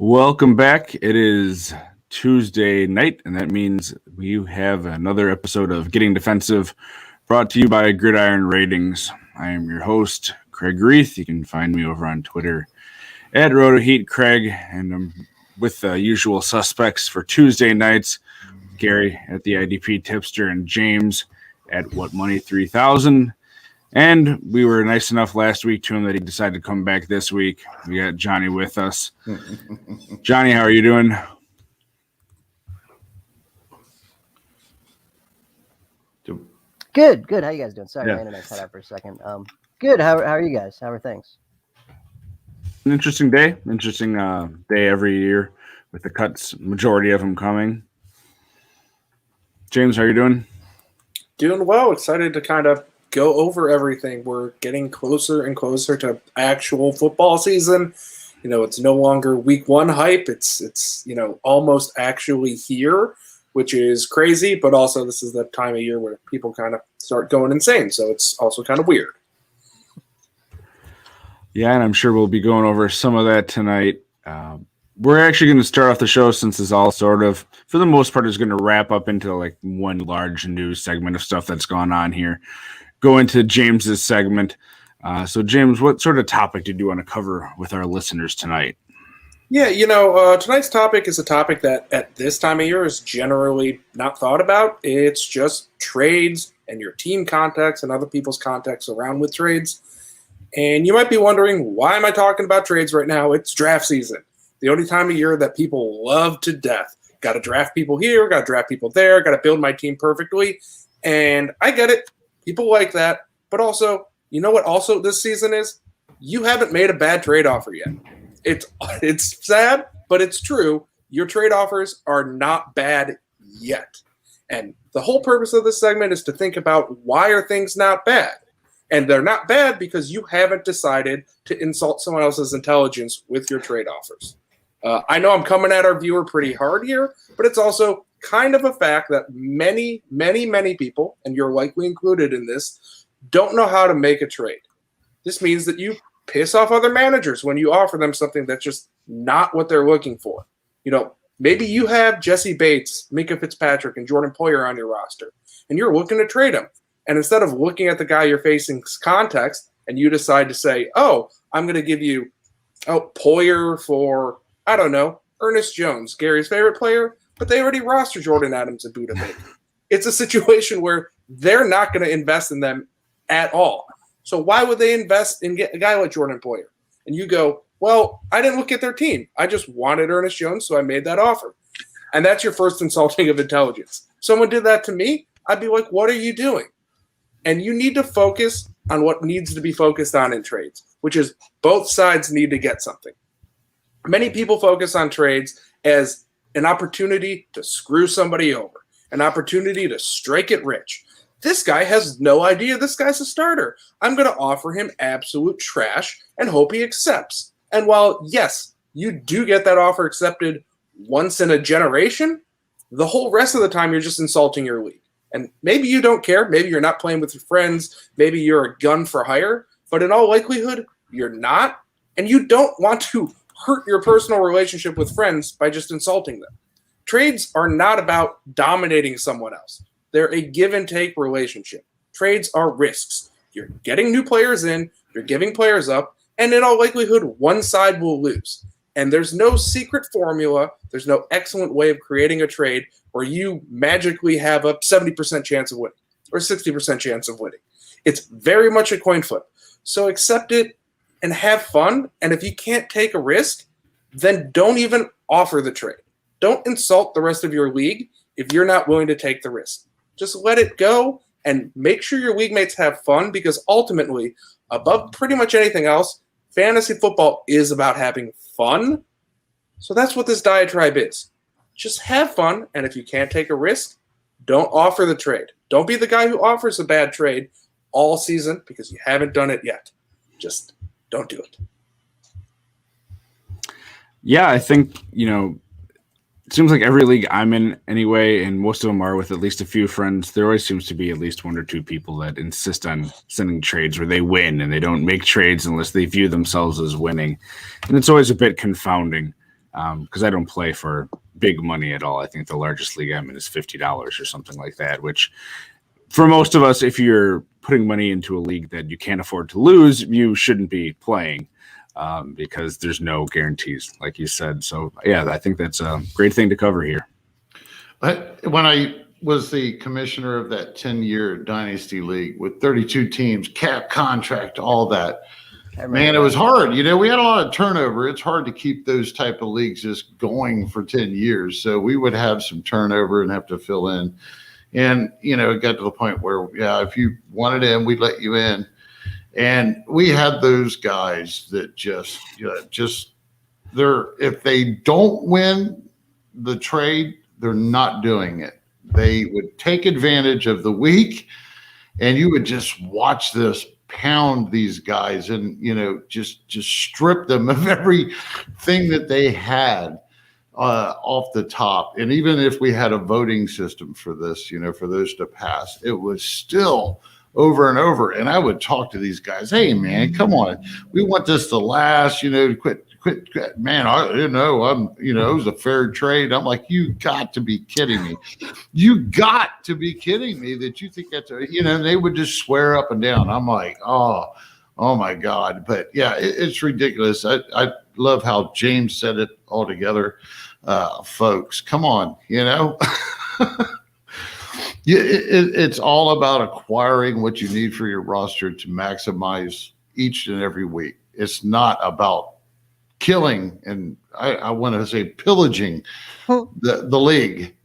Welcome back. It is Tuesday night, and that means we have another episode of Getting Defensive brought to you by Gridiron Ratings. I am your host, Craig Reith. You can find me over on Twitter at RotoHeatCraig, and I'm with the usual suspects for Tuesday nights, Gary at the IDP Tipster and James at WhatMoney3000. And we were nice enough last week to him that he decided to come back this week. We got Johnny with us. Johnny, how are you doing? Good. How you guys doing? Sorry, my internet cut out for a second. Good. How are you guys? How are things? An interesting day. Interesting day every year with the cuts, majority of them coming. James, how are you doing? Doing well. Excited to kind of go over everything. We're getting closer and closer to actual football season. You know, it's no longer week one hype. It's almost actually here, which is crazy, but also this is the time of year where people kind of start going insane. So it's also kind of weird. Yeah, and I'm sure we'll be going over some of that tonight. We're actually going to start off the show, since it's all sort of, for the most part, is going to wrap up into like one large news segment of stuff that's gone on here. Go into James's segment. So, James, what sort of topic did you want to cover with our listeners tonight? Yeah, tonight's topic is a topic that at this time of year is generally not thought about. It's just trades and your team contacts and other people's contacts around with trades. And you might be wondering, why am I talking about trades right now? It's draft season. The only time of year that people love to death. Got to draft people here, got to draft people there, got to build my team perfectly. And I get it. People like that, but also, you know what also this season is? You haven't made a bad trade offer yet. It's sad, but it's true. Your trade offers are not bad yet. And the whole purpose of this segment is to think about, why are things not bad? And they're not bad because you haven't decided to insult someone else's intelligence with your trade offers. I know I'm coming at our viewer pretty hard here, but it's also kind of a fact that many, many, many people, and you're likely included in this, don't know how to make a trade. This means that you piss off other managers when you offer them something that's just not what they're looking for. You know, maybe you have Jesse Bates, Minka Fitzpatrick, and Jordan Poyer on your roster, and you're looking to trade them. And instead of looking at the guy you're facing's context, and you decide to say, oh, I'm going to give you Poyer for, I don't know, Ernest Jones, Gary's favorite player, but they already rostered Jordan Adams and Buda Baker. It's a situation where they're not going to invest in them at all. So why would they invest in get a guy like Jordan Poyer? And you go, well, I didn't look at their team. I just wanted Ernest Jones, so I made that offer. And that's your first insulting of intelligence. Someone did that to me, I'd be like, what are you doing? And you need to focus on what needs to be focused on in trades, which is both sides need to get something. Many people focus on trades as an opportunity to screw somebody over, an opportunity to strike it rich. This guy has no idea this guy's a starter. I'm going to offer him absolute trash and hope he accepts. And while, yes, you do get that offer accepted once in a generation, the whole rest of the time you're just insulting your league. And maybe you don't care. Maybe you're not playing with your friends. Maybe you're a gun for hire. But in all likelihood, you're not. And you don't want to hurt your personal relationship with friends by just insulting them. Trades are not about dominating someone else. They're a give and take relationship. Trades are risks. You're getting new players in, you're giving players up, and in all likelihood, one side will lose. And there's no secret formula. There's no excellent way of creating a trade where you magically have a 70% chance of winning or 60% chance of winning. It's very much a coin flip. So accept it and have fun. And if you can't take a risk, then don't even offer the trade. Don't insult the rest of your league if you're not willing to take the risk. Just let it go and make sure your league mates have fun, because ultimately, above pretty much anything else, fantasy football is about having fun. So that's what this diatribe is. Just have fun, and if you can't take a risk, don't offer the trade. Don't be the guy who offers a bad trade all season because you haven't done it yet. Just don't do it. Yeah, I think, it seems like every league I'm in anyway, and most of them are with at least a few friends, there always seems to be at least one or two people that insist on sending trades where they win, and they don't make trades unless they view themselves as winning. And it's always a bit confounding. because I don't play for big money at all. I think the largest league I'm in is $50 or something like that, which for most of us, if you're putting money into a league that you can't afford to lose, you shouldn't be playing because there's no guarantees, like you said. So, yeah, I think that's a great thing to cover here. When I was the commissioner of that 10-year Dynasty League with 32 teams, cap contract, all that, man, it was hard. You know, we had a lot of turnover. It's hard to keep those type of leagues just going for 10 years. So we would have some turnover and have to fill in. And, you know, it got to the point where, yeah, if you wanted in, we'd let you in. And we had those guys that if they don't win the trade, they're not doing it. They would take advantage of the week, and you would just watch this pound these guys and, you know, just strip them of everything that they had off the top. And even if we had a voting system for this, you know, for those to pass, it was still over and over. And I would talk to these guys, hey, man, come on. We want this to last, you know, quit. Man, it was a fair trade. I'm like, you got to be kidding me. You got to be kidding me that you think that's, and they would just swear up and down. I'm like, oh my God. But yeah, it's ridiculous. I love how James said it all together. Folks, come on, you know. It's all about acquiring what you need for your roster to maximize each and every week. It's not about killing, and I want to say pillaging the league.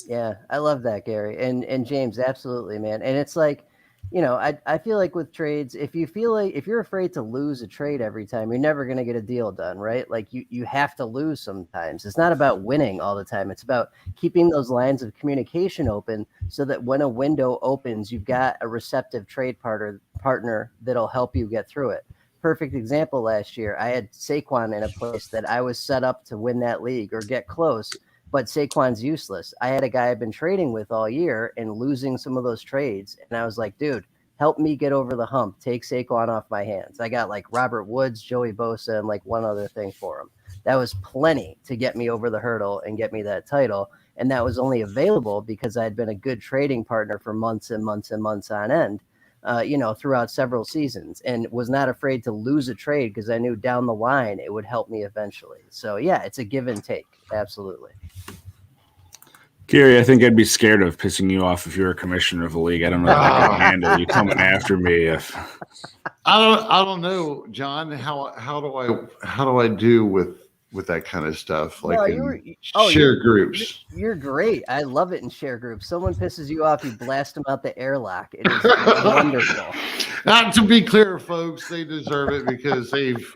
Yeah, I love that, Gary. And James, absolutely, man. And it's like, you know, I feel like with trades, if you're afraid to lose a trade every time, you're never going to get a deal done, right? Like you have to lose sometimes. It's not about winning all the time. It's about keeping those lines of communication open so that when a window opens, you've got a receptive trade partner that'll help you get through it. Perfect example last year. I had Saquon in a place that I was set up to win that league or get close, but Saquon's useless. I had a guy I've been trading with all year and losing some of those trades. And I was like, dude, help me get over the hump. Take Saquon off my hands. I got like Robert Woods, Joey Bosa, and like one other thing for him. That was plenty to get me over the hurdle and get me that title. And that was only available because I had been a good trading partner for months and months and months on end. Throughout several seasons, and was not afraid to lose a trade because I knew down the line it would help me eventually. So yeah, it's a give and take. Absolutely. Gary, I think I'd be scared of pissing you off if you were a commissioner of a league. I don't know if I can handle you coming after me. If I don't know, John, how do I do with that kind of stuff, like share groups? You're great. I love it in share groups. Someone pisses you off, you blast them out the airlock. It is wonderful. Not to be clear, folks, they deserve it because they've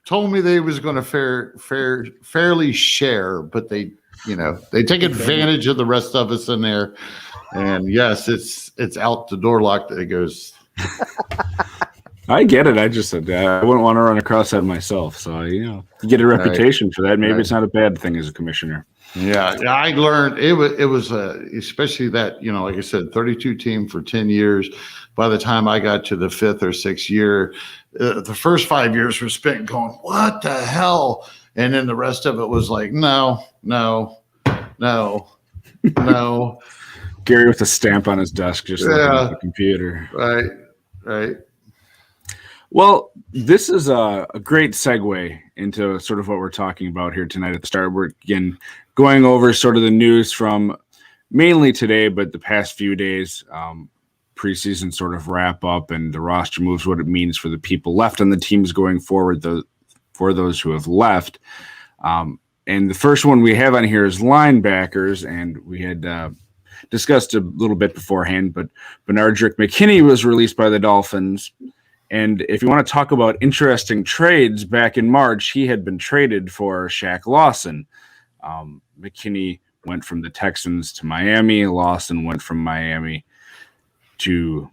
told me they was going to fairly share, but they take advantage of the rest of us in there. And yes, it's out the door lock that it goes. I get it. I just said I wouldn't want to run across that myself. So, you get a reputation for that. Maybe it's not a bad thing as a commissioner. Yeah, I learned it was especially that, like I said, 32 team for 10 years. By the time I got to the 5th or 6th year, the first 5 years were spent going, what the hell? And then the rest of it was like, no. Gary with a stamp on his desk, just looking at the computer. Right. Well, this is a great segue into sort of what we're talking about here tonight at the start. We're, again, going over sort of the news from mainly today, but the past few days, preseason sort of wrap up and the roster moves, what it means for the people left on the teams going forward, for those who have left. And the first one we have on here is linebackers, and we had discussed a little bit beforehand, but Benardrick McKinney was released by the Dolphins. And if you want to talk about interesting trades, back in March, he had been traded for Shaq Lawson. McKinney went from the Texans to Miami. Lawson went from Miami to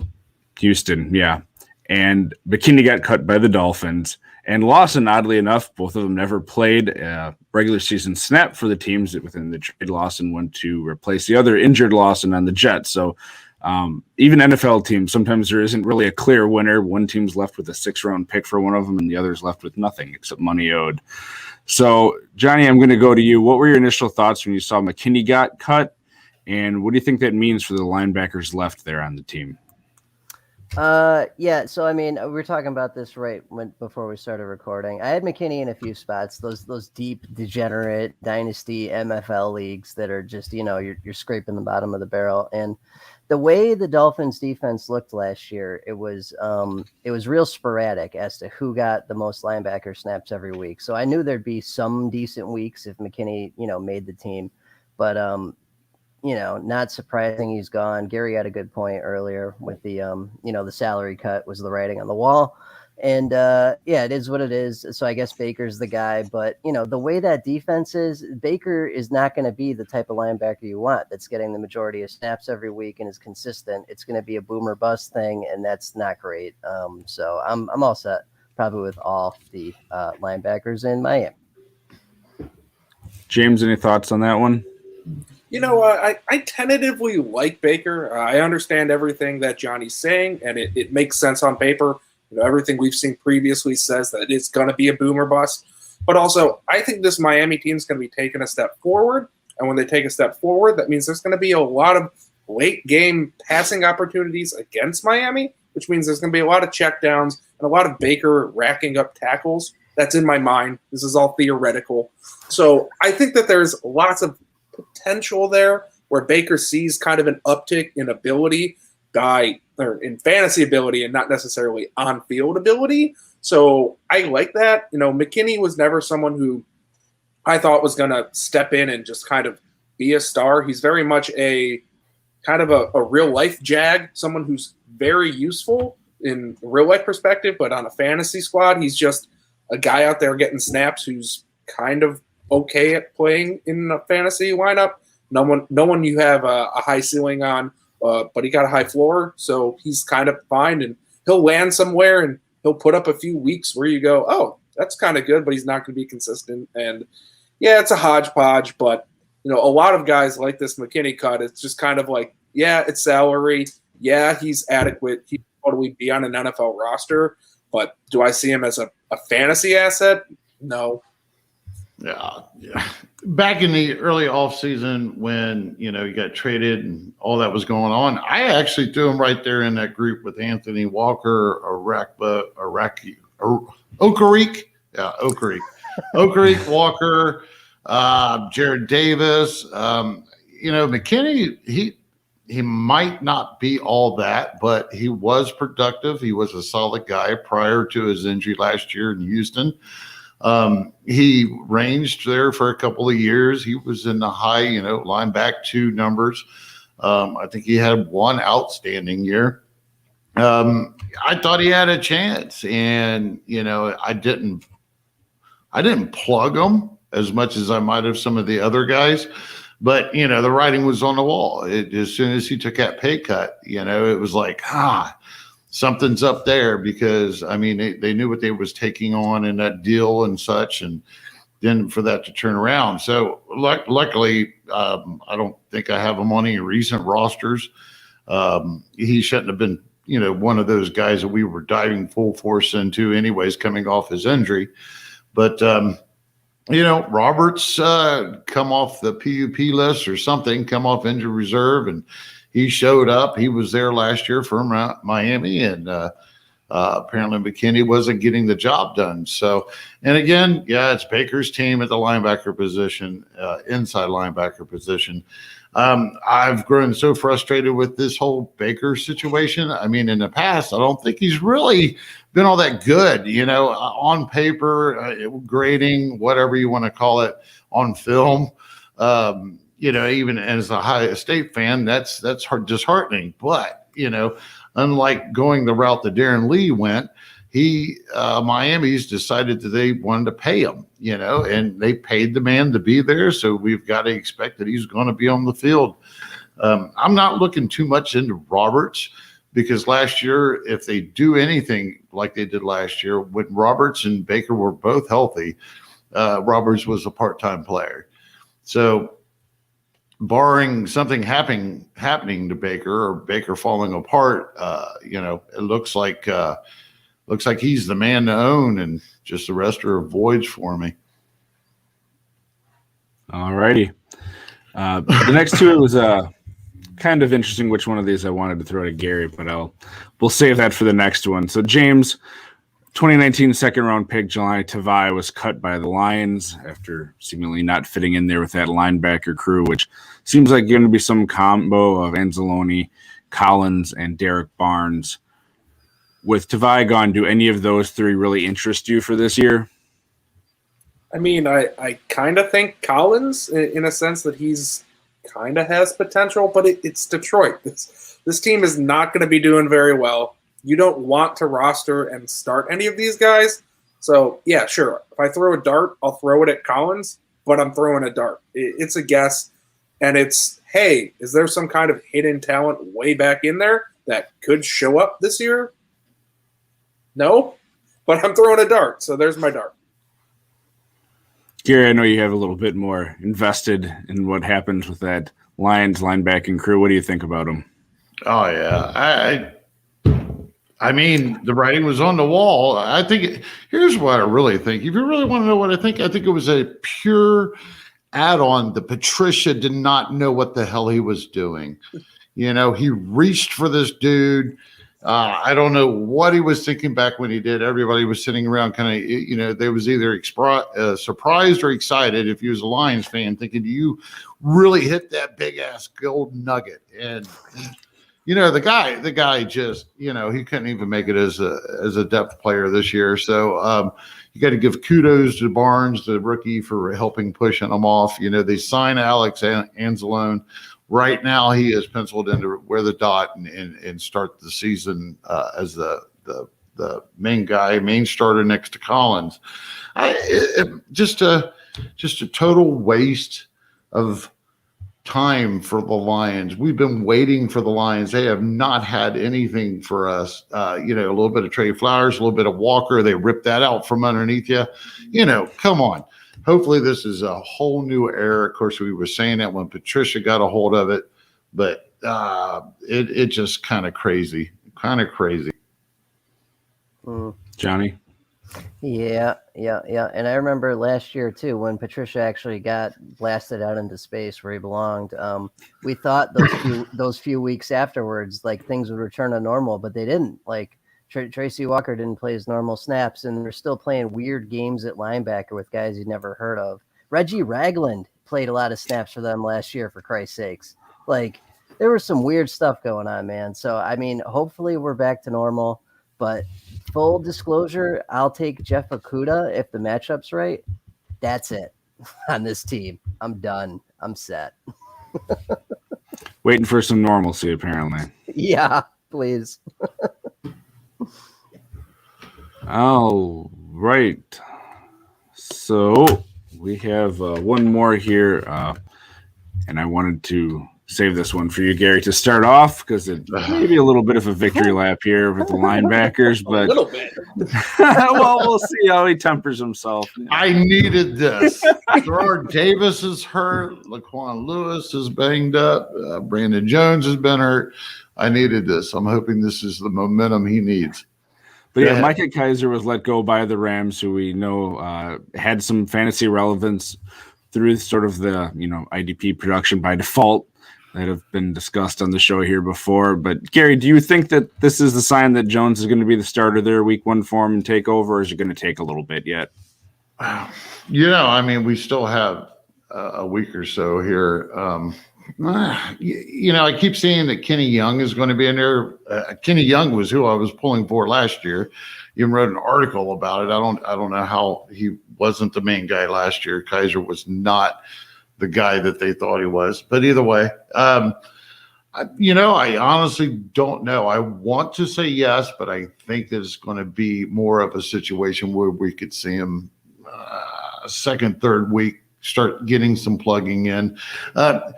Houston. Yeah. And McKinney got cut by the Dolphins. And Lawson, oddly enough, both of them never played a regular season snap for the teams within the trade. Lawson went to replace the other injured Lawson on the Jets. So Even NFL teams, sometimes there isn't really a clear winner. One team's left with a 6th-round pick for one of them, and the other's left with nothing except money owed. So, Johnny, I'm going to go to you. What were your initial thoughts when you saw McKinney got cut, and what do you think that means for the linebackers left there on the team? Yeah, so I mean, we were talking about this before we started recording. I had McKinney in a few spots, those deep, degenerate dynasty MFL leagues that are just, you're scraping the bottom of the barrel. And the way the Dolphins defense looked last year, it was real sporadic as to who got the most linebacker snaps every week. So I knew there'd be some decent weeks if McKinney, made the team, but not surprising he's gone. Gary had a good point earlier with the, the salary cut was the writing on the wall. And it is what it is. So I guess Baker's the guy. But, the way that defense is, Baker is not going to be the type of linebacker you want that's getting the majority of snaps every week and is consistent. It's going to be a boomer bust thing, and that's not great. So I'm all set probably with all the linebackers in Miami. James, any thoughts on that one? I tentatively like Baker. I understand everything that Johnny's saying, and it makes sense on paper. Everything we've seen previously says that it's going to be a boomer bust. But also, I think this Miami team is going to be taking a step forward. And when they take a step forward, that means there's going to be a lot of late-game passing opportunities against Miami, which means there's going to be a lot of checkdowns and a lot of Baker racking up tackles. That's in my mind. This is all theoretical. So I think that there's lots of potential there where Baker sees kind of an uptick in ability or in fantasy ability and not necessarily on-field ability. So I like that. McKinney was never someone who I thought was going to step in and just kind of be a star. He's very much a kind of a real-life jag, someone who's very useful in a real-life perspective, but on a fantasy squad, he's just a guy out there getting snaps who's kind of okay at playing in a fantasy lineup. No one you have a high ceiling on, but he got a high floor, so he's kind of fine, and he'll land somewhere and he'll put up a few weeks where you go, oh, that's kind of good, but he's not going to be consistent. And yeah, it's a hodgepodge, but a lot of guys like this McKinney cut. It's just kind of like, yeah, it's salary. Yeah, he's adequate. He can totally be on an NFL roster, but do I see him as a fantasy asset? No. Yeah. Back in the early offseason when, you got traded and all that was going on, I actually threw him right there in that group with Anthony Walker, Okereke. Yeah, Okereke, Walker, Jared Davis. McKinney, he might not be all that, but he was productive. He was a solid guy prior to his injury last year in Houston. He ranged there for a couple of years. He was in the high, linebacker 2 numbers. I think he had one outstanding year. I thought he had a chance, and I didn't plug him as much as I might have some of the other guys, but the writing was on the wall. As soon as he took that pay cut, it was like, something's up there, because they knew what they was taking on in that deal and such, and then for that to turn around. So luckily, I don't think I have him on any recent rosters. He shouldn't have been, one of those guys that we were diving full force into anyways, coming off his injury. But, Roberts come off the PUP list or something, come off injury reserve, and he showed up. He was there last year for Miami, and apparently McKinney wasn't getting the job done. So, and again, yeah, it's Baker's team at the linebacker position, inside linebacker position. I've grown so frustrated with this whole Baker situation. In the past, I don't think he's really been all that good, on paper, grading, whatever you want to call it, on film. Even as a Ohio State fan, that's disheartening. But, unlike going the route that Darren Lee went, Miami's decided that they wanted to pay him, and they paid the man to be there. So we've got to expect that he's going to be on the field. I'm not looking too much into Roberts, because last year, if they do anything like they did last year, when Roberts and Baker were both healthy, Roberts was a part-time player. So barring something happening to Baker or Baker falling apart, it looks like he's the man to own, and just the rest are voids for me. All righty. The next two was kind of interesting. Which one of these I wanted to throw to Gary, but we'll save that for the next one. So James, 2019 second-round pick Jelani Tavai was cut by the Lions after seemingly not fitting in there with that linebacker crew, which seems like going to be some combo of Anzalone, Collins, and Derek Barnes. With Tavai gone, do any of those three really interest you for this year? I mean, I kind of think Collins, in a sense that he's kind of has potential, but it's Detroit. This team is not going to be doing very well. You don't want to roster and start any of these guys. So, yeah, sure. If I throw a dart, I'll throw it at Collins, but I'm throwing a dart. It's a guess, and it's, hey, is there some kind of hidden talent way back in there that could show up this year? No, but I'm throwing a dart, so there's my dart. Gary, I know you have a little bit more invested in what happens with that Lions linebacking crew. What do you think about them? Oh, yeah. I mean, the writing was on the wall. I think here's what I really think. If you really want to know what I think it was a pure add-on. The Patricia did not know what the hell he was doing. He reached for this dude. I don't know what he was thinking back when he did. Everybody was sitting around kind of, they was either surprised or excited if he was a Lions fan, thinking, you really hit that big-ass gold nugget. And the guy just, he couldn't even make it as a depth player this year. So you got to give kudos to Barnes, the rookie, for helping pushing him off. They signed Alex Anzalone. Right now, he is penciled in to wear the dot and start the season as the main starter next to Collins. Just a total waste of time for the Lions. We've been waiting for the Lions. They have not had anything for us. A little bit of Trey Flowers, a little bit of Walker. They ripped that out from underneath you. Come on. Hopefully this is a whole new era. Of course, we were saying that when Patricia got a hold of it, but it just kind of crazy. Johnny? Yeah. And I remember last year, too, when Patricia actually got blasted out into space where he belonged. We thought those few weeks afterwards, like, things would return to normal, but they didn't. Like, Tracy Walker didn't play his normal snaps, and they're still playing weird games at linebacker with guys you'd never heard of. Reggie Ragland played a lot of snaps for them last year, for Christ's sakes. Like, there was some weird stuff going on, man. So, I mean, hopefully we're back to normal. But full disclosure, I'll take Jeff Okudah if the matchup's right. That's it on this team. I'm done. I'm set. Waiting for some normalcy, apparently. Yeah, please. All right. So we have one more here, and I wanted to save this one for you, Gary, to start off because it may be a little bit of a victory lap here with the linebackers, but A little bit. well, we'll see how he tempers himself. I needed this. Gerard Davis is hurt. Laquan Lewis is banged up. Brandon Jones has been hurt. I needed this. I'm hoping this is the momentum he needs. But yeah, Micah Kaiser was let go by the Rams, who we know had some fantasy relevance through sort of the IDP production by default that have been discussed on the show here before. But Gary, do you think that this is the sign that Jones is going to be the starter there week one for him and take over, or is it going to take a little bit yet? I mean, we still have a week or so here. I keep seeing that Kenny Young is going to be in there. Kenny Young was who I was pulling for last year. Even wrote an article about it. I don't know how he wasn't the main guy last year. Kaiser was not the guy that they thought he was. But either way, I honestly don't know. I want to say yes, but I think that it's going to be more of a situation where we could see him second, third week start getting some plugging in. I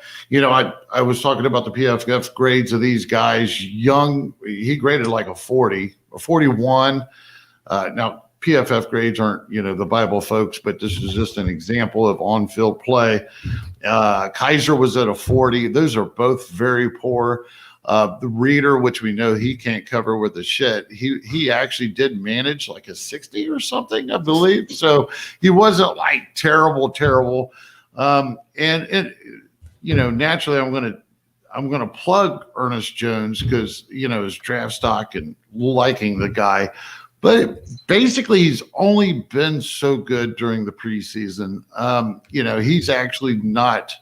was talking about the PFF grades of these guys. Young, he graded like a 40 or 41. Now, PFF grades aren't, the Bible folks, but this is just an example of on-field play. Kaiser was at a 40. Those are both very poor. The Reader, which we know he can't cover with a shit, he actually did manage like a 60 or something, I believe. So he wasn't like terrible. Naturally I'm gonna plug Ernest Jones because his draft stock and liking the guy. But basically, he's only been so good during the preseason. He's actually not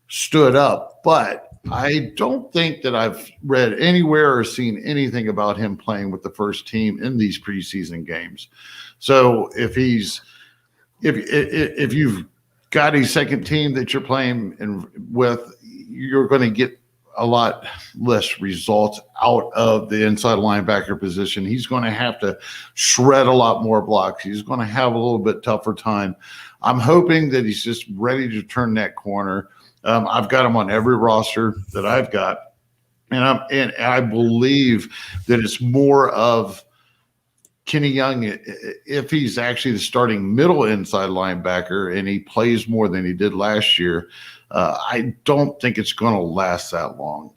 stood up, but I don't think that I've read anywhere or seen anything about him playing with the first team in these preseason games. So if you've got a second team that you're playing with, you're going to get a lot less results out of the inside linebacker position. He's going to have to shred a lot more blocks. He's going to have a little bit tougher time. I'm hoping that he's just ready to turn that corner. I've got him on every roster that I've got, and I believe that it's more of Kenny Young, if he's actually the starting middle inside linebacker and he plays more than he did last year. I don't think it's going to last that long.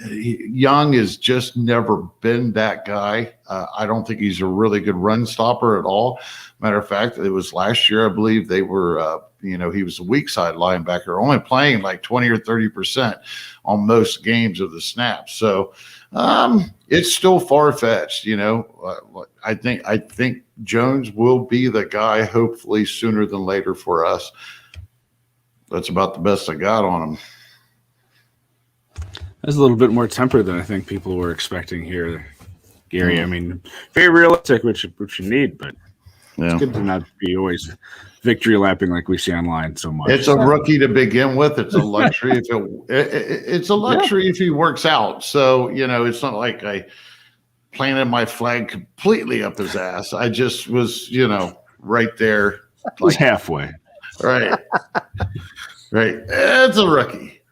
Young has just never been that guy. I don't think he's a really good run stopper at all. Matter of fact, it was last year, I believe they were, he was a weak side linebacker, only playing like 20 or 30% on most games of the snaps. So it's still far-fetched, I think Jones will be the guy, hopefully sooner than later for us. That's about the best I got on him. That's a little bit more temper than I think people were expecting here, Gary. I mean, very realistic, which you need, but it's good to not be always victory lapping like we see online so much. It's a rookie to begin with. It's a luxury it's a luxury if he works out. So it's not like I planted my flag completely up his ass. I just was right there, was halfway. Right. It's a rookie.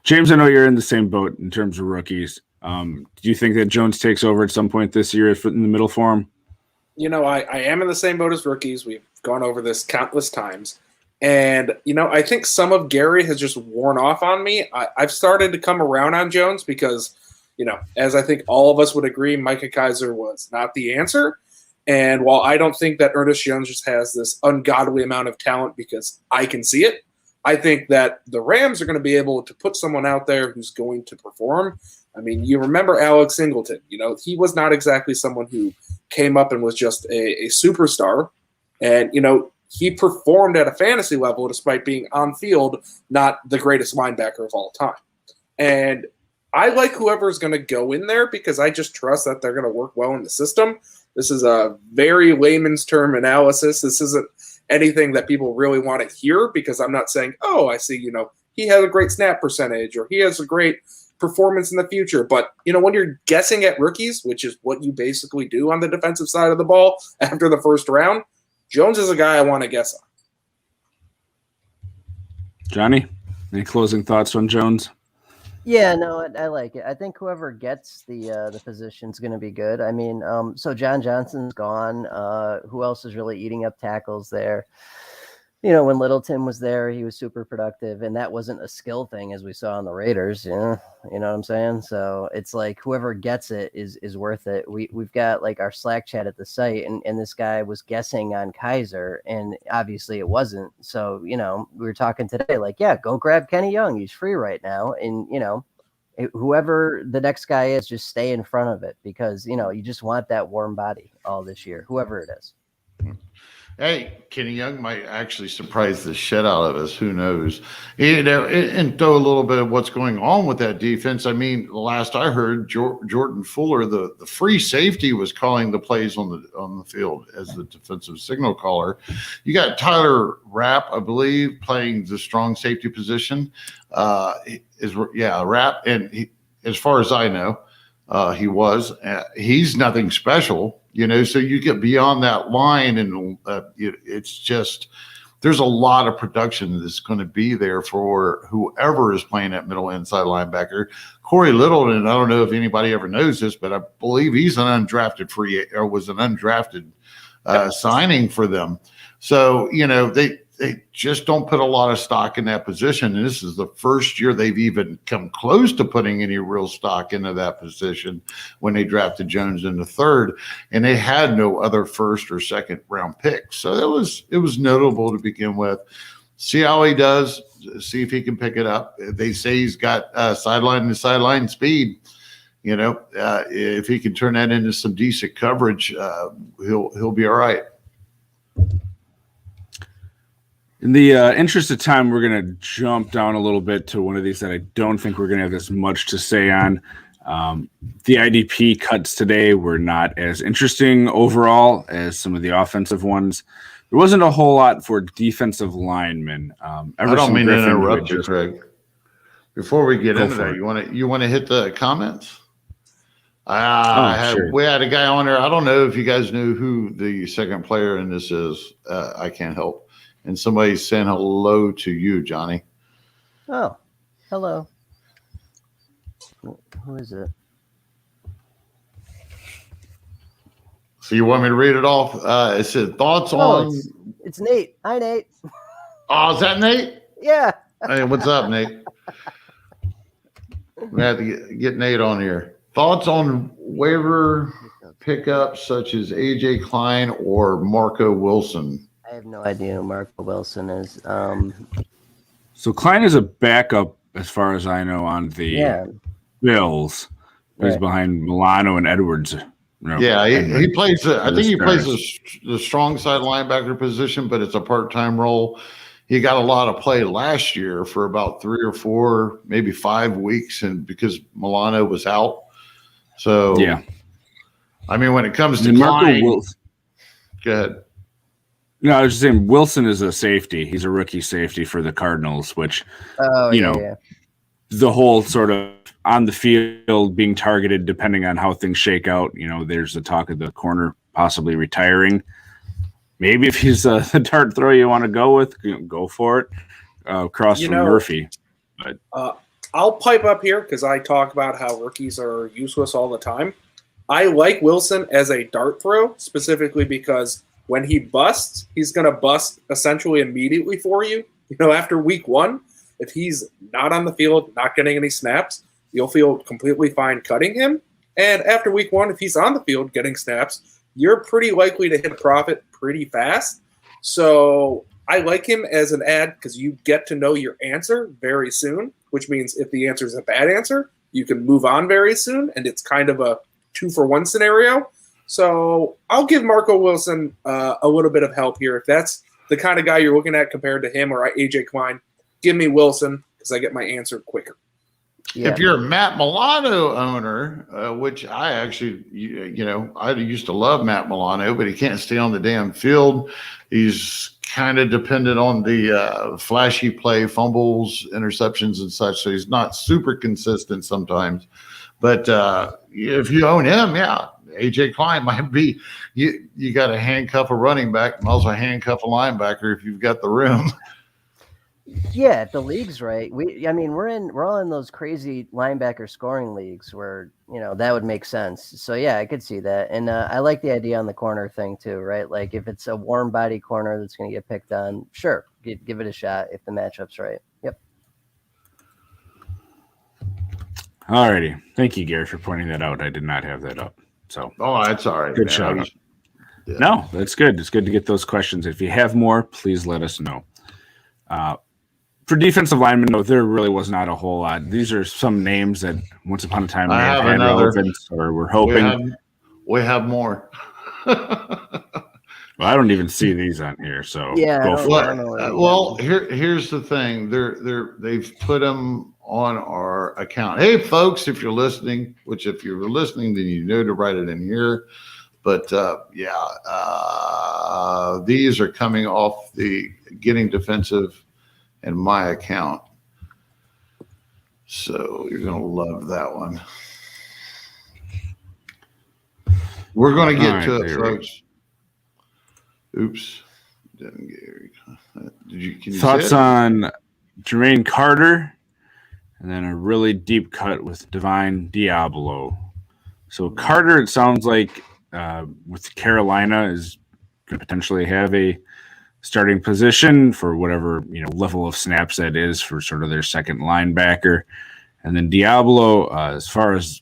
James, I know you're in the same boat in terms of rookies. Do you think that Jones takes over at some point this year in the middle for him? I am in the same boat as rookies. We've gone over this countless times. And, I think some of Gary has just worn off on me. I've started to come around on Jones because, as I think all of us would agree, Micah Kaiser was not the answer. And while I don't think that Ernest Jones just has this ungodly amount of talent because I can see it, I think that the Rams are going to be able to put someone out there who's going to perform. I mean, you remember Alex Singleton. He was not exactly someone who came up and was just a superstar. And, he performed at a fantasy level despite being on field, not the greatest linebacker of all time. And I like whoever's going to go in there because I just trust that they're going to work well in the system. This is a very layman's term analysis. This isn't anything that people really want to hear because I'm not saying, oh, I see, he has a great snap percentage or he has a great performance in the future. But, when you're guessing at rookies, which is what you basically do on the defensive side of the ball after the first round, Jones is a guy I want to guess on. Johnny, any closing thoughts on Jones? Yeah, no, I like it. I think whoever gets the position is going to be good. I mean, so John Johnson's gone. Who else is really eating up tackles there? When Littleton was there, he was super productive, and that wasn't a skill thing as we saw on the Raiders. You know what I'm saying? So it's like whoever gets it is worth it. We've got like our Slack chat at the site, and this guy was guessing on Kaiser, and obviously it wasn't. So we were talking today, like, yeah, go grab Kenny Young. He's free right now, and whoever the next guy is, just stay in front of it because you just want that warm body all this year, whoever it is. Hey, Kenny Young might actually surprise the shit out of us. Who knows? And throw a little bit of what's going on with that defense. I mean, the last I heard, Jordan Fuller, the free safety, was calling the plays on the field as the defensive signal caller. You got Tyler Rapp, I believe, playing the strong safety position. Rapp, and as far as I know, he's nothing special. So you get beyond that line and it's just there's a lot of production that's going to be there for whoever is playing at middle inside linebacker. Corey Littleton, I don't know if anybody ever knows this, but I believe he's an undrafted was an undrafted signing for them. So, they just don't put a lot of stock in that position. And this is the first year they've even come close to putting any real stock into that position when they drafted Jones in the third. And they had no other first or second round picks. So it was notable to begin with. See how he does, see if he can pick it up. They say he's got sideline to sideline speed. If he can turn that into some decent coverage, he'll be all right. In the interest of time, we're going to jump down a little bit to one of these that I don't think we're going to have as much to say on. The IDP cuts today were not as interesting overall as some of the offensive ones. There wasn't a whole lot for defensive linemen. I don't mean to interrupt you, Craig. Before we get into that, you want to hit the comments? Sure. We had a guy on there. I don't know if you guys knew who the second player in this is. I can't help. And somebody's saying hello to you, Johnny. Oh, hello. Who is it? So you want me to read it off? It said thoughts on. It's Nate. Hi, Nate. Oh, is that Nate? Yeah. Hey, what's up, Nate? We have to get Nate on here. Thoughts on waiver pickups such as AJ Klein or Marco Wilson? I have no idea who Marco Wilson is. So Klein is a backup, as far as I know, on the Bills. He's Right. behind Milano and Edwards. Yeah, he plays. I think he plays the strong side linebacker position, but it's a part-time role. He got a lot of play last year for about 3 or 4, maybe 5 weeks, and because Milano was out. So yeah, I mean, when it comes to Marco Klein, Wilson. go ahead. No, I was just saying Wilson is a safety. He's a rookie safety for the Cardinals, which, the whole sort of on the field being targeted depending on how things shake out. There's the talk of the corner possibly retiring. Maybe if he's the dart throw you want to go with, go for it. Across from Murphy. But I'll pipe up here because I talk about how rookies are useless all the time. I like Wilson as a dart throw specifically because when he busts, he's going to bust essentially immediately for you. After week 1, if he's not on the field, not getting any snaps, you'll feel completely fine cutting him. And after week 1, if he's on the field getting snaps, you're pretty likely to hit a profit pretty fast. So I like him as an ad because you get to know your answer very soon, which means if the answer is a bad answer, you can move on very soon. And it's kind of a 2-for-1 scenario. So I'll give Marco Wilson a little bit of help here. If that's the kind of guy you're looking at compared to him or AJ Klein, give me Wilson because I get my answer quicker. Yeah. If you're a Matt Milano owner, which I actually, I used to love Matt Milano, but he can't stay on the damn field. He's kind of dependent on the flashy play, fumbles, interceptions, and such. So he's not super consistent sometimes. But if you own him, AJ Klein might be. You got to handcuff a running back and also handcuff a linebacker if you've got the room. Yeah, if the league's right. We're all in those crazy linebacker scoring leagues where that would make sense. So yeah, I could see that, and I like the idea on the corner thing too, right? Like if it's a warm body corner that's going to get picked on, sure, give it a shot if the matchup's right. Yep. alrighty, thank you, Gary, for pointing that out. I did not have that up. So that's all right. Good shout out. Yeah. No, that's good. It's good to get those questions. If you have more, please let us know. For defensive linemen, no, there really was not a whole lot. These are some names that once upon a time may have had relevance, or we're hoping. We have more. Well, I don't even see these on here, so yeah. Go for it. Well, here's the thing. They've put them on our account. Hey, folks, if you're listening, which if you're listening, then you know to write it in here. But these are coming off the Getting Defensive in my account. So you're going to love that one. We're going to get to it, folks. Oops. Can you Thoughts say it? on Jermaine Carter, and then a really deep cut with Divine Diablo. So Carter, it sounds like with Carolina is going to potentially have a starting position for whatever level of snaps that is for sort of their second linebacker. And then Diablo, as far as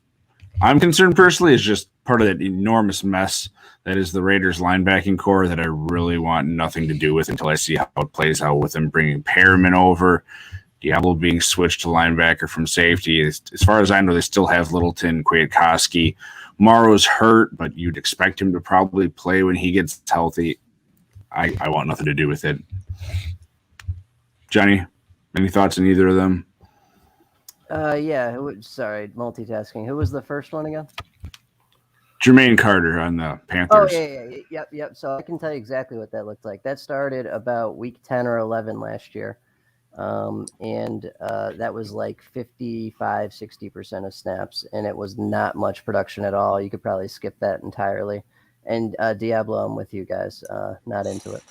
I'm concerned personally, is just part of that enormous mess that is the Raiders linebacking core that I really want nothing to do with until I see how it plays out with them bringing Perriman over, Diablo being switched to linebacker from safety. As far as I know, they still have Littleton, Kwiatkowski. Morrow's hurt, but you'd expect him to probably play when he gets healthy. I want nothing to do with it. Johnny, any thoughts on either of them? Yeah. Sorry, multitasking. Who was the first one again? Jermaine Carter on the Panthers. Oh, yep. So I can tell you exactly what that looked like. That started about week 10 or 11 last year. And that was like 55, 60% of snaps, and it was not much production at all. You could probably skip that entirely. And Diablo, I'm with you guys. Not into it.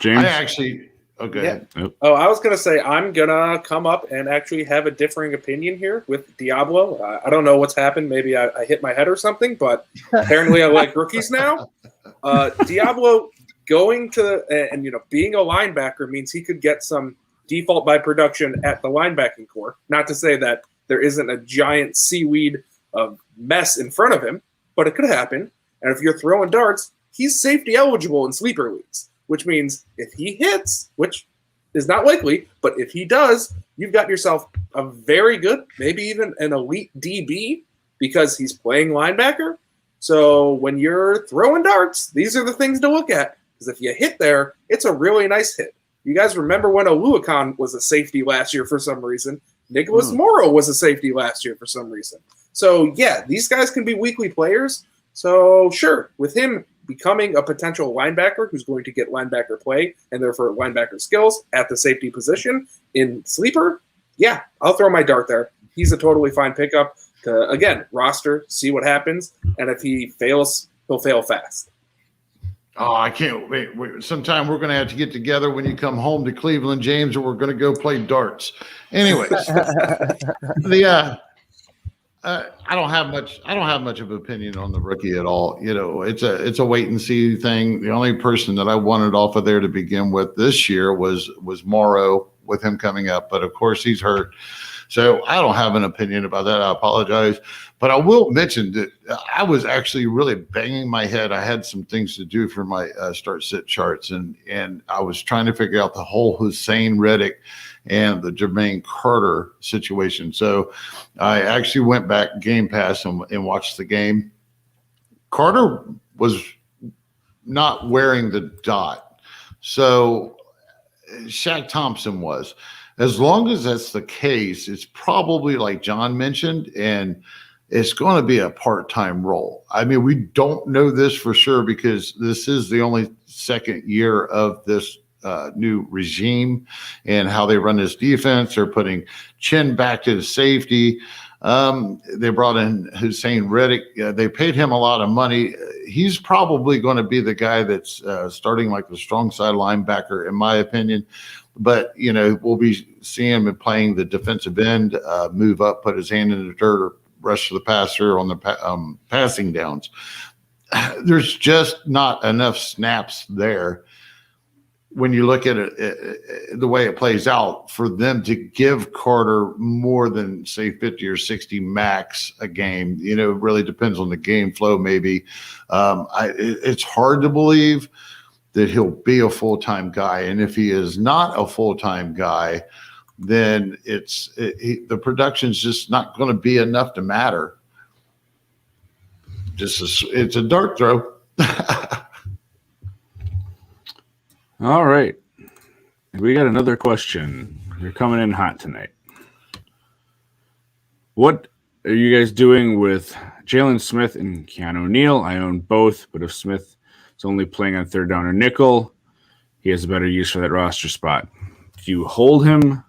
James? I actually... Okay. Yeah. Oh, I was going to say, I'm going to come up and actually have a differing opinion here with Diablo. I don't know what's happened. Maybe I hit my head or something, but apparently I like rookies now. Diablo going to, and being a linebacker means he could get some default by production at the linebacking core. Not to say that there isn't a giant seaweed of mess in front of him, but it could happen. And if you're throwing darts, he's safety eligible in sleeper leagues. Which means if he hits, which is not likely, but if he does, you've got yourself a very good, maybe even an elite DB because he's playing linebacker. So when you're throwing darts, these are the things to look at. Because if you hit there, it's a really nice hit. You guys remember when Oluokun was a safety last year for some reason? Nicholas Morrow was a safety last year for some reason. So, yeah, these guys can be weekly players. So, sure, with him becoming a potential linebacker who's going to get linebacker play and therefore linebacker skills at the safety position in sleeper, yeah, I'll throw my dart there. He's a totally fine pickup to, again, roster, see what happens, and if he fails, he'll fail fast. Oh, I can't wait. Sometime we're going to have to get together when you come home to Cleveland, James, or we're going to go play darts. Anyways, I don't have much of an opinion on the rookie at all. It's a wait and see thing. The only person that I wanted off of there to begin with this year was Morrow with him coming up, but of course he's hurt. So I don't have an opinion about that. I apologize. But I will mention that I was actually really banging my head. I had some things to do for my start-sit charts, and I was trying to figure out the whole Hussein Reddick and the Jermaine Carter situation. So I actually went back Game Pass and watched the game. Carter was not wearing the dot. So Shaq Thompson was. As long as that's the case, it's probably like John mentioned, and it's going to be a part-time role. I mean, we don't know this for sure because this is the only second year of this new regime and how they run this defense. They're putting Chin back to the safety. They brought in Hussein Reddick. They paid him a lot of money. He's probably going to be the guy that's starting like the strong side linebacker, in my opinion. But, we'll be seeing him playing the defensive end, move up, put his hand in the dirt, or rush to the passer on the passing downs. There's just not enough snaps there when you look at it, the way it plays out, for them to give Carter more than, say, 50 or 60 max a game. It really depends on the game flow, maybe. It's hard to believe that he'll be a full-time guy. And if he is not a full-time guy, then the production's just not going to be enough to matter. It's a dart throw. All right. We got another question. You're coming in hot tonight. What are you guys doing with Jalen Smith and Kean O'Neal? I own both, but if Smith is only playing on third down or nickel, he has a better use for that roster spot. Do you hold him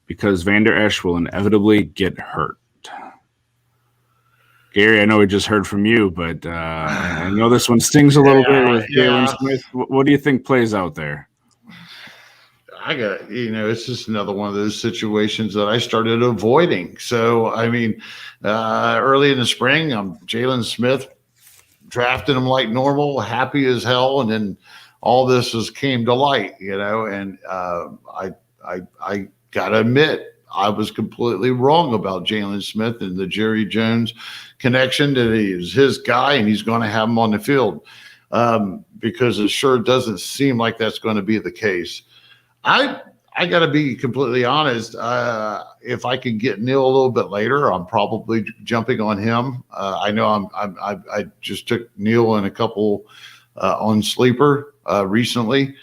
because Vander Esch will inevitably get hurt? Gary, I know we just heard from you, but I know this one stings a little bit with Jalen Smith. What do you think plays out there? It's just another one of those situations that I started avoiding. So, I mean, early in the spring, I'm Jalen Smith, drafted him like normal, happy as hell, and then all this came to light, and I gotta admit, I was completely wrong about Jalen Smith and the Jerry Jones connection, that he is his guy and he's going to have him on the field, because it sure doesn't seem like that's going to be the case. I got to be completely honest. If I can get Neil a little bit later, I'm probably jumping on him. I know I just took Neil in a couple on sleeper recently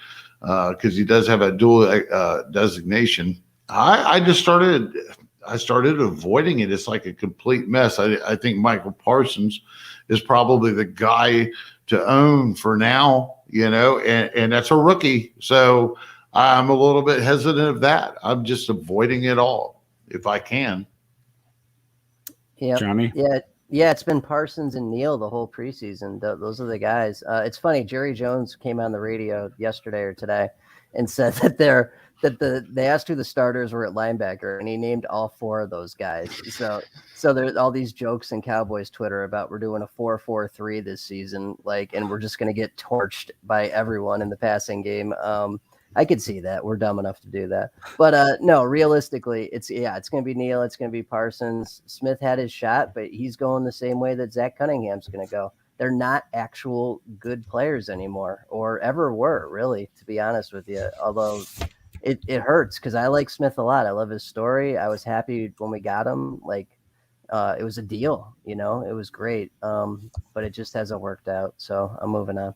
because he does have a dual designation. I started avoiding it. It's like a complete mess. I think Michael Parsons is probably the guy to own for now, and that's a rookie. So I'm a little bit hesitant of that. I'm just avoiding it all if I can. Yeah, Johnny? Yeah, it's been Parsons and Neal the whole preseason. Those are the guys. It's funny. Jerry Jones came on the radio yesterday or today and said that they asked who the starters were at linebacker, and he named all four of those guys. So there's all these jokes in Cowboys Twitter about we're doing a 4-4-3 this season, and we're just going to get torched by everyone in the passing game. I could see that. We're dumb enough to do that. But no, realistically, it's going to be Neal. It's going to be Parsons. Smith had his shot, but he's going the same way that Zach Cunningham's going to go. They're not actual good players anymore, or ever were, really, to be honest with you. Although it hurts because I like Smith a lot. I love his story. I was happy when we got him. It was a deal, it was great. But it just hasn't worked out. So I'm moving on.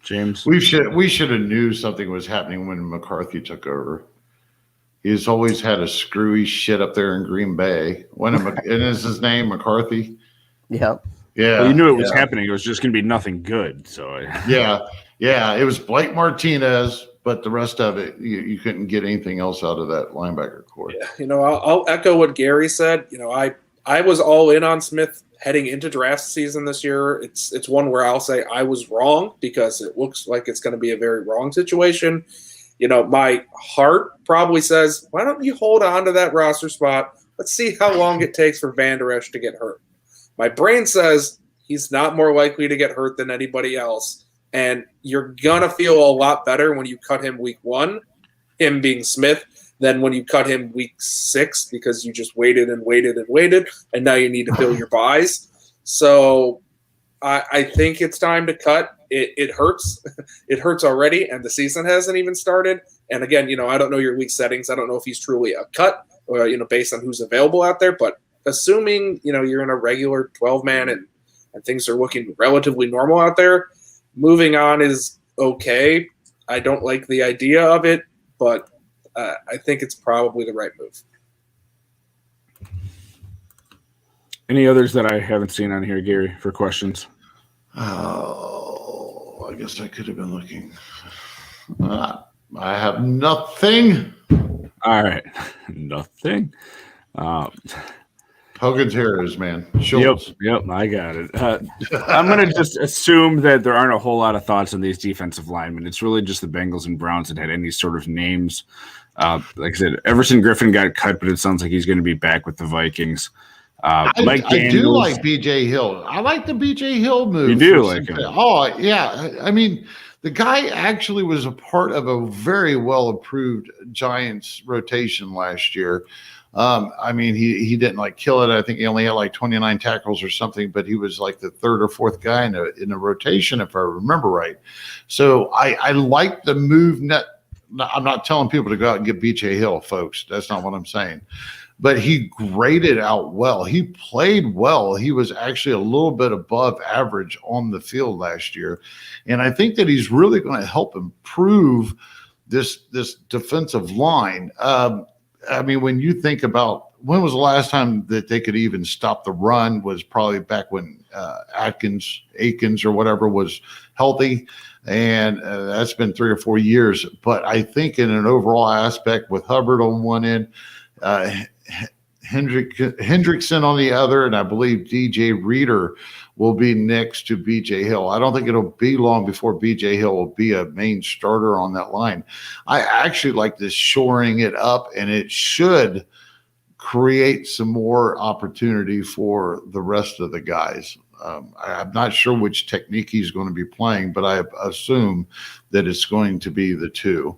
James, we should have knew something was happening when McCarthy took over. He's always had a screwy shit up there in Green Bay. And is his name McCarthy? Yeah. Yeah. Well, you knew it was happening. It was just going to be nothing good. So yeah. It was Blake Martinez, but the rest of it, you couldn't get anything else out of that linebacker core. Yeah. I'll echo what Gary said. I was all in on Smith heading into draft season this year. It's one where I'll say I was wrong because it looks like it's going to be a very wrong situation. My heart probably says, why don't you hold on to that roster spot? Let's see how long it takes for Van Der Esch to get hurt. My brain says he's not more likely to get hurt than anybody else. And you're going to feel a lot better when you cut him week 1, him being Smith, than when you cut him week 6 because you just waited and waited and waited, and now you need to fill your buys. So I think it's time to cut. It hurts. It hurts already, and the season hasn't even started. And again, I don't know your week settings. I don't know if he's truly a cut, or, based on who's available out there. But assuming, you're in a regular 12-man and things are looking relatively normal out there, moving on is okay. I don't like the idea of it, but I think it's probably the right move. Any others that I haven't seen on here, Gary, for questions? Oh, I guess I could have been looking. I have nothing. All right. Nothing. Hogan's Heroes, man. Schultz. Yep, I got it. I'm going to just assume that there aren't a whole lot of thoughts on these defensive linemen. It's really just the Bengals and Browns that had any sort of names. Like I said, Everson Griffin got cut, but it sounds like he's going to be back with the Vikings. I do like B.J. Hill. I like the B.J. Hill move. You do like him? Oh, yeah. I mean, the guy actually was a part of a very well-approved Giants rotation last year. He didn't kill it. I think he only had 29 tackles or something, but he was like the third or fourth guy in a rotation, if I remember right. So I like the move. I'm not telling people to go out and get B.J. Hill, folks. That's not what I'm saying. But he graded out well. He played well. He was actually a little bit above average on the field last year. And I think that he's really going to help improve this defensive line. When you think about when was the last time that they could even stop the run, was probably back when Akins or whatever was healthy. And that's been 3 or 4 years. But I think in an overall aspect with Hubbard on one end, Hendrickson on the other, and I believe DJ Reader will be next to BJ Hill. I don't think it'll be long before BJ Hill will be a main starter on that line. I actually like this shoring it up, and it should create some more opportunity for the rest of the guys. I'm not sure which technique he's going to be playing, but I assume that it's going to be the two.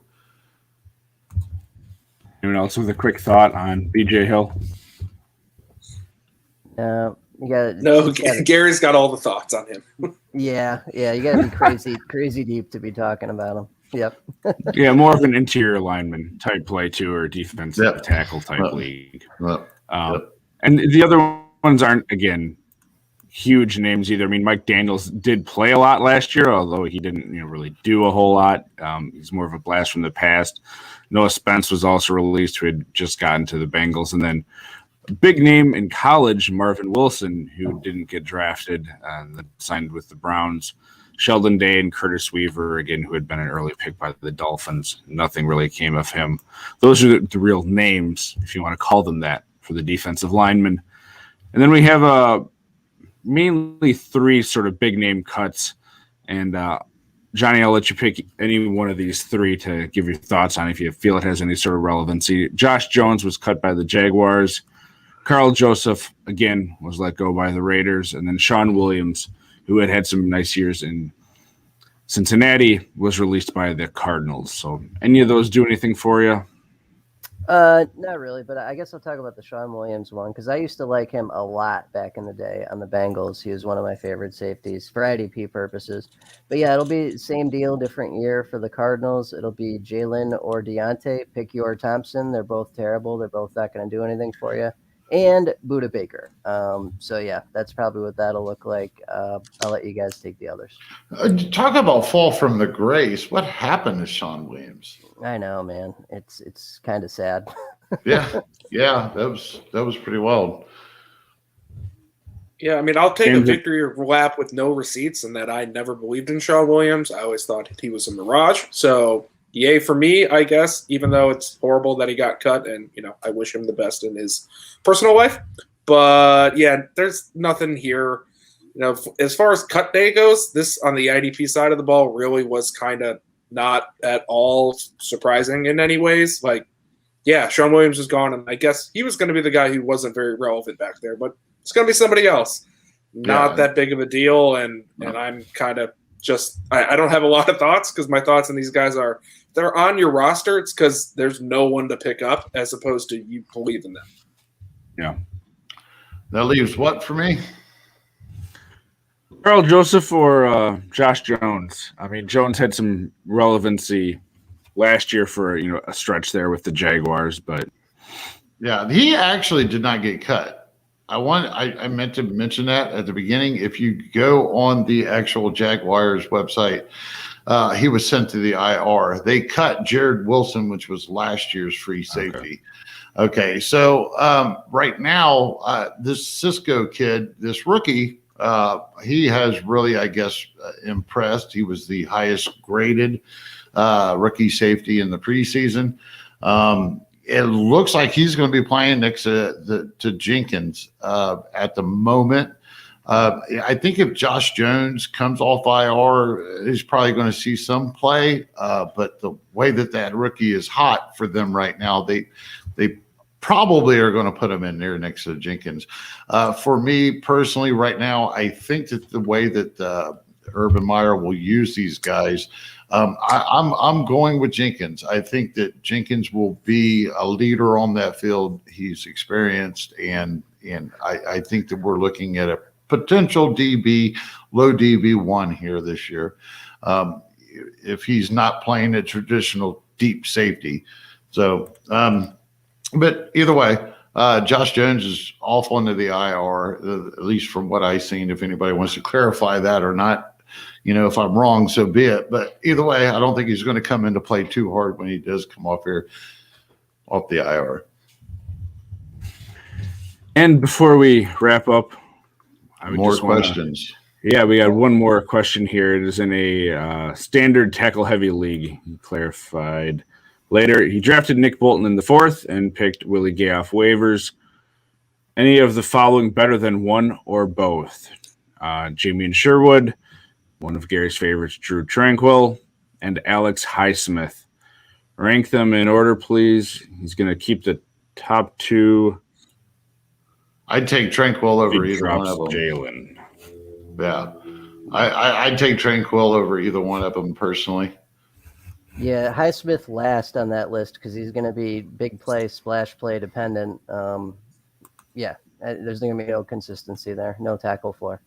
Anyone else with a quick thought on BJ Hill? You got No, Gary's got all the thoughts on him. Yeah, you got to be crazy deep to be talking about him. Yep. Yeah, more of an interior lineman type play too, or defensive tackle type league. And the other ones aren't, again, huge names either. I mean, Mike Daniels did play a lot last year, although he didn't really do a whole lot. He's more of a blast from the past. Noah Spence was also released, who had just gotten to the Bengals. And then a big name in college, Marvin Wilson, who didn't get drafted, signed with the Browns. Sheldon Day and Curtis Weaver, again, who had been an early pick by the Dolphins. Nothing really came of him. Those are the real names, if you want to call them that, for the defensive linemen. And then we have mainly three sort of big name cuts. And Johnny, I'll let you pick any one of these three to give your thoughts on if you feel it has any sort of relevancy. Josh Jones was cut by the Jaguars. Carl Joseph, again, was let go by the Raiders. And then Sean Williams, who had some nice years in Cincinnati, was released by the Cardinals. So any of those do anything for you? Not really, but I guess I'll talk about the Sean Williams one because I used to like him a lot back in the day on the Bengals. He was one of my favorite safeties for IDP purposes. But yeah, it'll be same deal, different year for the Cardinals. It'll be Jalen or Deontay. Pick you or Thompson. They're both terrible. They're both not going to do anything for you. And Budda Baker. So yeah, that's probably what that'll look like. I'll let you guys take the others. Talk about fall from the grace. What happened to Sean Williams? I know, man. It's kind of sad. yeah, that was pretty wild. Yeah, I mean, I'll take a victory lap with no receipts, and that I never believed in Sean Williams. I always thought he was a mirage. So yay for me, I guess, even though it's horrible that he got cut, and I wish him the best in his personal life. But yeah, there's nothing here. As far as cut day goes, this on the IDP side of the ball really was kind of not at all surprising in any ways. Like, yeah, Sean Williams is gone, and I guess he was going to be the guy who wasn't very relevant back there, but it's going to be somebody else. Not that big of a deal, and I'm kind of just I don't have a lot of thoughts because my thoughts on these guys are they're on your roster. It's because there's no one to pick up as opposed to you believe in them. Yeah. That leaves what for me? Carl Joseph or Josh Jones. I mean, Jones had some relevancy last year for a stretch there with the Jaguars, but yeah, he actually did not get cut. I meant to mention that at the beginning. If you go on the actual Jaguars website, he was sent to the IR. They cut Jared Wilson, which was last year's free safety. Okay, so right now, this Cisco kid, this rookie, he has really, I guess, impressed. He was the highest graded rookie safety in the preseason. It looks like he's going to be playing next to Jenkins at the moment. I think if Josh Jones comes off IR, he's probably going to see some play. But the way that rookie is hot for them right now, they probably are going to put him in there next to Jenkins. For me personally, right now, I think that the way that Urban Meyer will use these guys, I'm going with Jenkins. I think that Jenkins will be a leader on that field. He's experienced, and I think that we're looking at a potential DB, low DB1 here this year. If he's not playing a traditional deep safety. So, but either way, Josh Jones is off onto the IR, at least from what I've seen. If anybody wants to clarify that or not, if I'm wrong, so be it. But either way, I don't think he's going to come into play too hard when he does come off the IR. And before we wrap up, more questions. Yeah, we got one more question here. It is in a standard tackle-heavy league. He clarified later. He drafted Nick Bolton in the 4th and picked Willie Gay off waivers. any of the following better than one or both? Jamie and Sherwood, one of Gary's favorites, Drew Tranquil, and Alex Highsmith. Rank them in order, please. He's going to keep the top two. I'd take Tranquil over either one of them. Jalen. Yeah. I'd take Tranquil over either one of them personally. Yeah, Highsmith last on that list because he's going to be big play, splash play dependent. Yeah, there's going to be no consistency there, no tackle floor.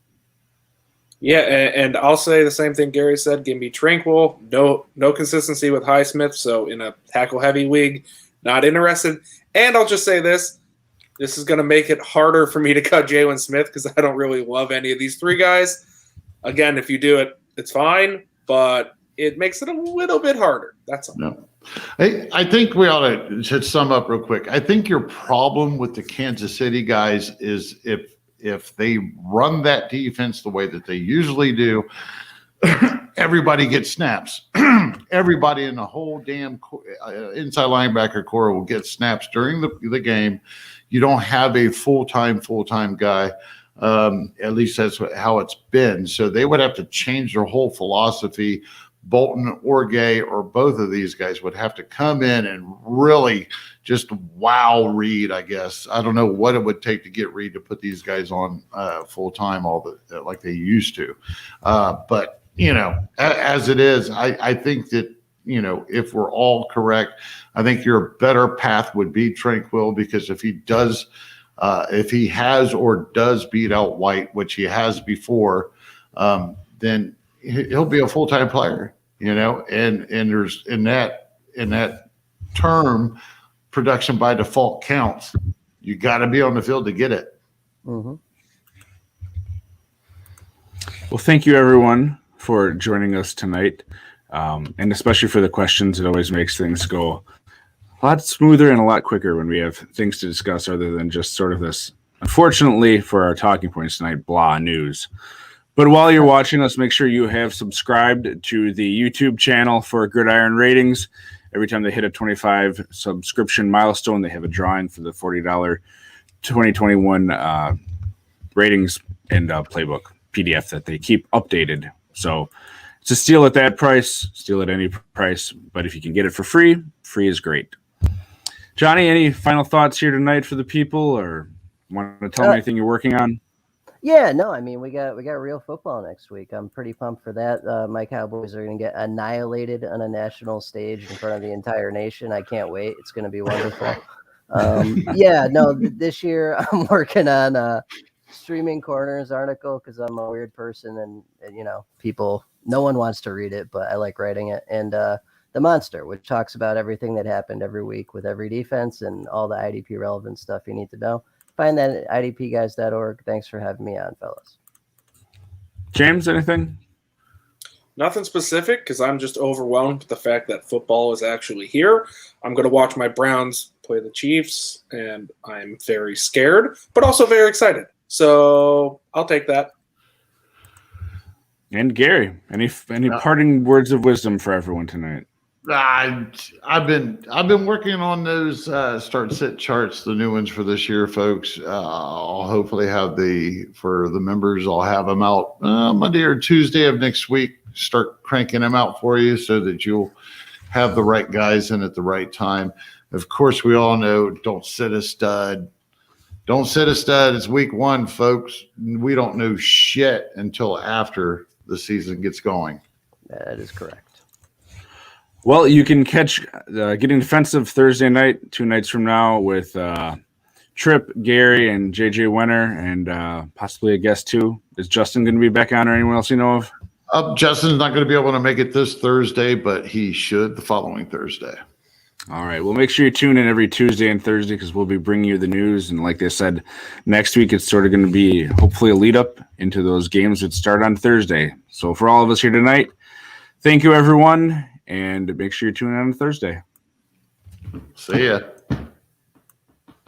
Yeah, and I'll say the same thing Gary said. Give me Tranquil. No consistency with Highsmith. So in a tackle-heavy league, not interested. And I'll just say this. This is going to make it harder for me to cut Jalen Smith because I don't really love any of these three guys. Again, if you do it, it's fine. But it makes it a little bit harder. That's all. No. I think we ought to sum up real quick. I think your problem with the Kansas City guys is if they run that defense the way that they usually do, everybody gets snaps. Everybody in the whole damn inside linebacker core will get snaps during the game. You don't have a full-time guy. At least that's how it's been. So they would have to change their whole philosophy. Bolton or Gay or both of these guys would have to come in and really just wow Reed, I guess. I don't know what it would take to get Reed to put these guys on full-time like they used to. But, as it is, I think that, if we're all correct, I think your better path would be Tranquil because if he has or does beat out White, which he has before, then he'll be a full-time player, and there's in that term, production by default counts. You got to be on the field to get it. Mm-hmm. Well, thank you everyone for joining us tonight. And especially for the questions. It always makes things go a lot smoother and a lot quicker when we have things to discuss other than just sort of this, unfortunately for our talking points tonight, blah news. But while you're watching us, make sure you have subscribed to the YouTube channel for Gridiron Ratings. Every time they hit a 25 subscription milestone, they have a drawing for the $40 2021 ratings and playbook PDF that they keep updated. So it's a steal at that price, steal at any price. But if you can get it for free, free is great. Johnny, any final thoughts here tonight for the people, or want to tell them anything you're working on? Yeah, no, I mean we got real football next week. I'm pretty pumped for that. My Cowboys are going to get annihilated on a national stage in front of the entire nation. I can't wait. It's going to be wonderful. This year I'm working on a Streaming Corners article because I'm a weird person and people, no one wants to read it, but I like writing it. And The Monster, which talks about everything that happened every week with every defense and all the IDP relevant stuff you need to know. Find that at idpguys.org. Thanks for having me on, fellas. James, anything? Nothing specific because I'm just overwhelmed with the fact that football is actually here. I'm going to watch my Browns play the Chiefs, and I'm very scared, but also very excited. So I'll take that. And Gary, any parting words of wisdom for everyone tonight? I've been working on those start sit charts, the new ones for this year, folks. I'll hopefully have for the members. I'll have them out Monday or Tuesday of next week. Start cranking them out for you so that you'll have the right guys in at the right time. Of course, we all know don't sit a stud. Don't sit a stud. It's week 1, folks. We don't know shit until after the season gets going. That is correct. Well, you can catch Getting Defensive Thursday night, 2 nights from now, with Tripp, Gary, and JJ Wenner, and possibly a guest too. Is Justin going to be back on, or anyone else you know of? Justin's not going to be able to make it this Thursday, but he should the following Thursday. All right. Well, make sure you tune in every Tuesday and Thursday because we'll be bringing you the news. And like they said, next week it's sort of going to be hopefully a lead up into those games that start on Thursday. So for all of us here tonight, thank you, everyone. And make sure you tune in on Thursday. See ya.